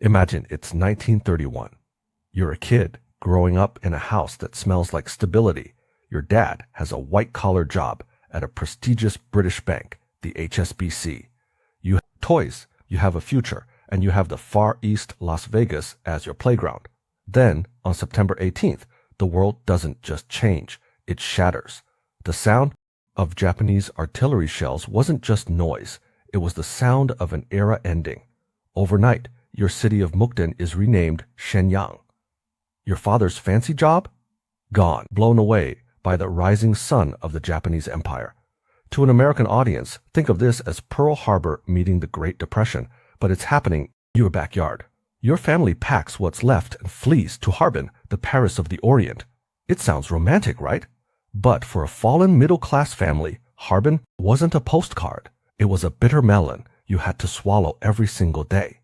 Imagine it's 1931. You're a kid growing up in a house that smells like stability. Your dad has a white-collar job at a prestigious British bank, the HSBC. You have toys, you have a future, and you have the Far East Las Vegas as your playground. Then, on September 18th, the world doesn't just change, it shatters. The sound of Japanese artillery shells wasn't just noise, it was the sound of an era ending. Overnight, your city of Mukden is renamed Shenyang. Your father's fancy job? Gone, blown away by the rising sun of the Japanese Empire. To an American audience, think of this as Pearl Harbor meeting the Great Depression, but it's happening in your backyard. Your family packs what's left and flees to Harbin, the Paris of the Orient. It sounds romantic, right? But for a fallen middle-class family, Harbin wasn't a postcard. It was a bitter melon you had to swallow every single day.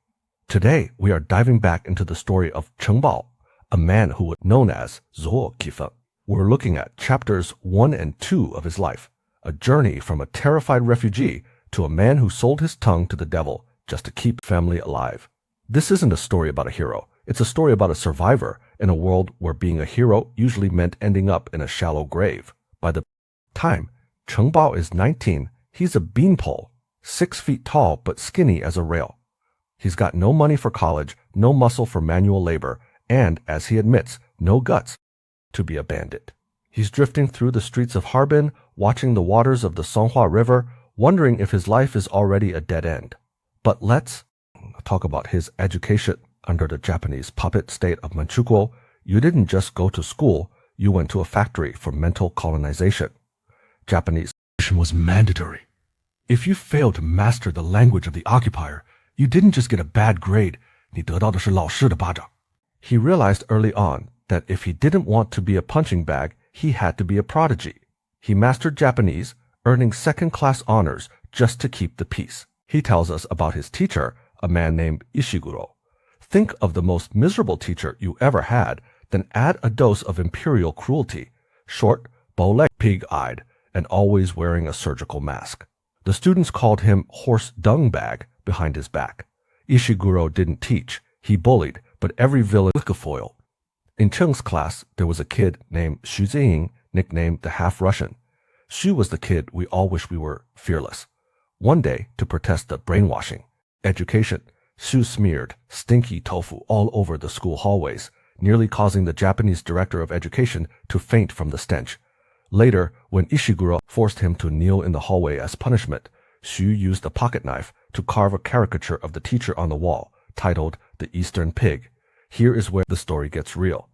Today, we are diving back into the story of Chp.1&2, a man who was known as Zuo Kifeng. We're looking at chapters 1 and 2 of his life, a journey from a terrified refugee to a man who sold his tongue to the devil just to keep family alive. This isn't a story about a hero. It's a story about a survivor in a world where being a hero usually meant ending up in a shallow grave. By the time Chp.1&2 is 19, he's a beanpole, 6 feet tall but skinny as a rail. He's got no money for college, no muscle for manual labor, and, as he admits, no guts to be a bandit. He's drifting through the streets of Harbin, watching the waters of the Songhua River, wondering if his life is already a dead end. But let's talk about his education under the Japanese puppet state of Manchukuo. You didn't just go to school, you went to a factory for mental colonization. Japanese was mandatory. If you failed to master the language of the occupier, you didn't just get a bad grade, 你得到的是老师的巴掌. He realized early on that if he didn't want to be a punching bag, he had to be a prodigy. He mastered Japanese, earning second-class honors just to keep the peace. He tells us about his teacher, a man named Ishiguro. Think of the most miserable teacher you ever had, then add a dose of imperial cruelty, short, bow-legged, pig-eyed, and always wearing a surgical mask. The students called him horse dung bag behind his back. Ishiguro didn't teach, he bullied, but every villain took a foil. In Cheng's class, there was a kid named Xu Ziying, nicknamed the Half-Russian. Xu was the kid we all wish we were fearless. One day, to protest the brainwashing education, Xu smeared stinky tofu all over the school hallways, nearly causing the Japanese director of education to faint from the stench. Later, when Ishiguro forced him to kneel in the hallway as punishment, Xu used a pocket knife to carve a caricature of the teacher on the wall, titled The Eastern Pig. Here is where the story gets real.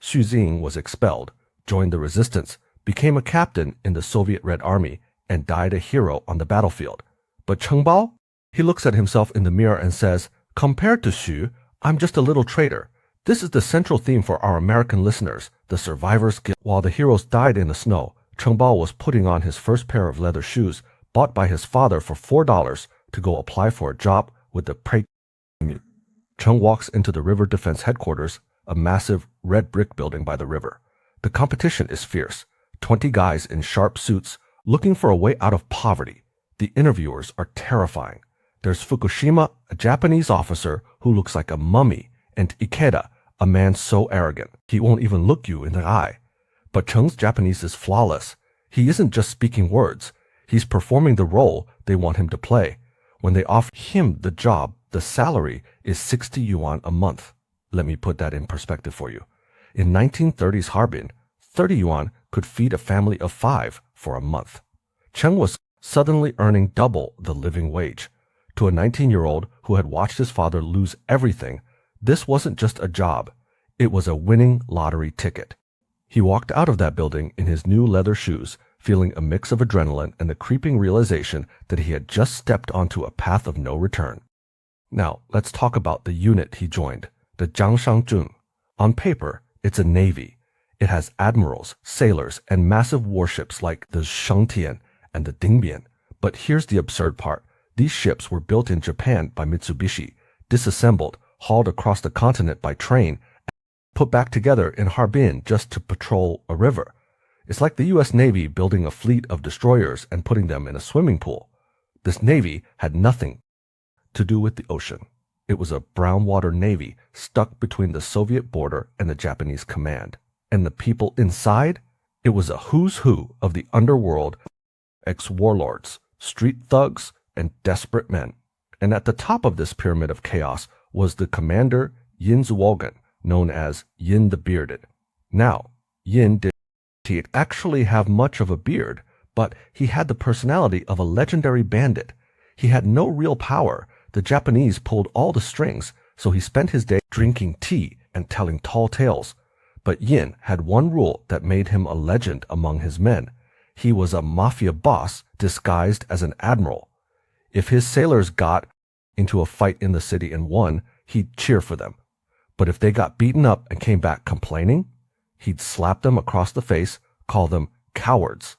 Xu Ziying was expelled, joined the resistance, became a captain in the Soviet Red Army, and died a hero on the battlefield. But Chp.1&2? He looks at himself in the mirror and says, compared to Xu, I'm just a little traitor. This is the central theme for our American listeners, the survivor's guilt. While the heroes died in the snow, Chp.1&2 was putting on his first pair of leather shoes, bought by his father for $4 to go apply for a job with the Prague. Cheng walks into the River Defense Headquarters, a massive red brick building by the river. The competition is fierce. 20 guys in sharp suits looking for a way out of poverty. The interviewers are terrifying. There's Fukushima, a Japanese officer who looks like a mummy, and Ikeda, a man so arrogant he won't even look you in the eye. But Cheng's Japanese is flawless. He isn't just speaking words. He's performing the role they want him to play. When they offer him the job, the salary is 60 yuan a month. Let me put that in perspective for you. In 1930s Harbin, 30 yuan could feed a family of 5 for a month. Cheng was suddenly earning double the living wage. To a 19-year-old who had watched his father lose everything, this wasn't just a job. It was a winning lottery ticket. He walked out of that building in his new leather shoes, feeling a mix of adrenaline and the creeping realization that he had just stepped onto a path of no return. Now, let's talk about the unit he joined, the Jiangshangzhun. On paper, it's a navy. It has admirals, sailors, and massive warships like the Shangtian and the Dingbian. But here's the absurd part. These ships were built in Japan by Mitsubishi, disassembled, hauled across the continent by train, and put back together in Harbin just to patrol a river. It's like the U.S. Navy building a fleet of destroyers and putting them in a swimming pool. This navy had nothing to do with the ocean. It was a brown water navy stuck between the Soviet border and the Japanese command. And the people inside? It was a who's who of the underworld, ex-warlords, street thugs, and desperate men. And at the top of this pyramid of chaos was the commander Yin Zuogan, known as Yin the Bearded. Now, Yin didn't actually have much of a beard, but he had the personality of a legendary bandit. He had no real power. The Japanese pulled all the strings, so he spent his day drinking tea and telling tall tales. But Yin had one rule that made him a legend among his men. He was a mafia boss disguised as an admiral. If his sailors got into a fight in the city and won, he'd cheer for them. But if they got beaten up and came back complaining, he'd slap them across the face, call them cowards,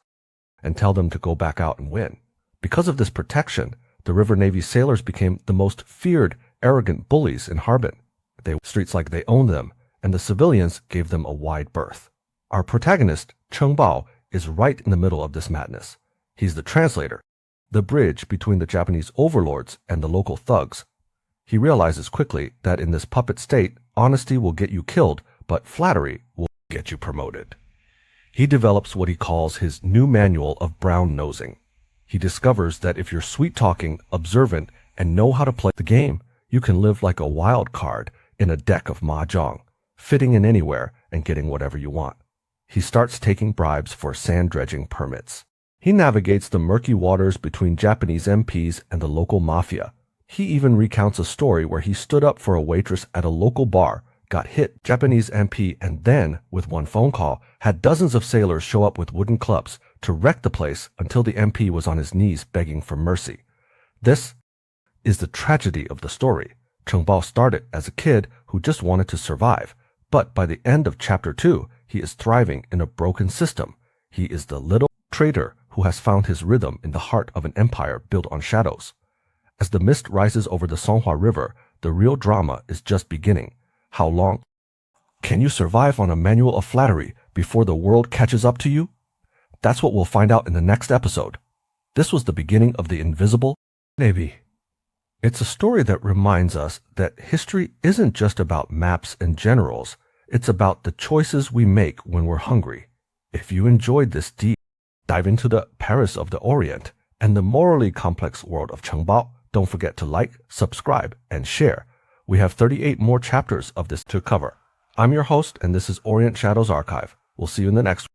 and tell them to go back out and win. Because of this protection, the River Navy sailors became the most feared, arrogant bullies in Harbin. They were streets like they owned them, and the civilians gave them a wide berth. Our protagonist, Cheng Bao, is right in the middle of this madness. He's the translator, the bridge between the Japanese overlords and the local thugs. He realizes quickly that in this puppet state, honesty will get you killed, but flattery will get you promoted. He develops what he calls his new manual of brown nosing. He discovers that if you're sweet-talking, observant, and know how to play the game, you can live like a wild card in a deck of mahjong, fitting in anywhere and getting whatever you want. He starts taking bribes for sand dredging permits. He navigates the murky waters between Japanese MPs and the local mafia. He even recounts a story where he stood up for a waitress at a local bar, got hit Japanese MP, and then, with one phone call, had dozens of sailors show up with wooden clubs to wreck the place until the MP was on his knees begging for mercy. This is the tragedy of the story. Cheng Bao started as a kid who just wanted to survive, but by the end of Chapter 2, he is thriving in a broken system. He is the little traitor who has found his rhythm in the heart of an empire built on shadows. As the mist rises over the Songhua River, the real drama is just beginning. How long can you survive on a manual of flattery before the world catches up to you? That's what we'll find out in the next episode. This was the beginning of the Invisible Navy. It's a story that reminds us that history isn't just about maps and generals. It's about the choices we make when we're hungry. If you enjoyed this deep dive into the Paris of the Orient and the morally complex world of Cheng Bao, don't forget to like, subscribe, and share. We have 38 more chapters of this to cover. I'm your host, and this is Orient Shadows Archive. We'll see you in the next one.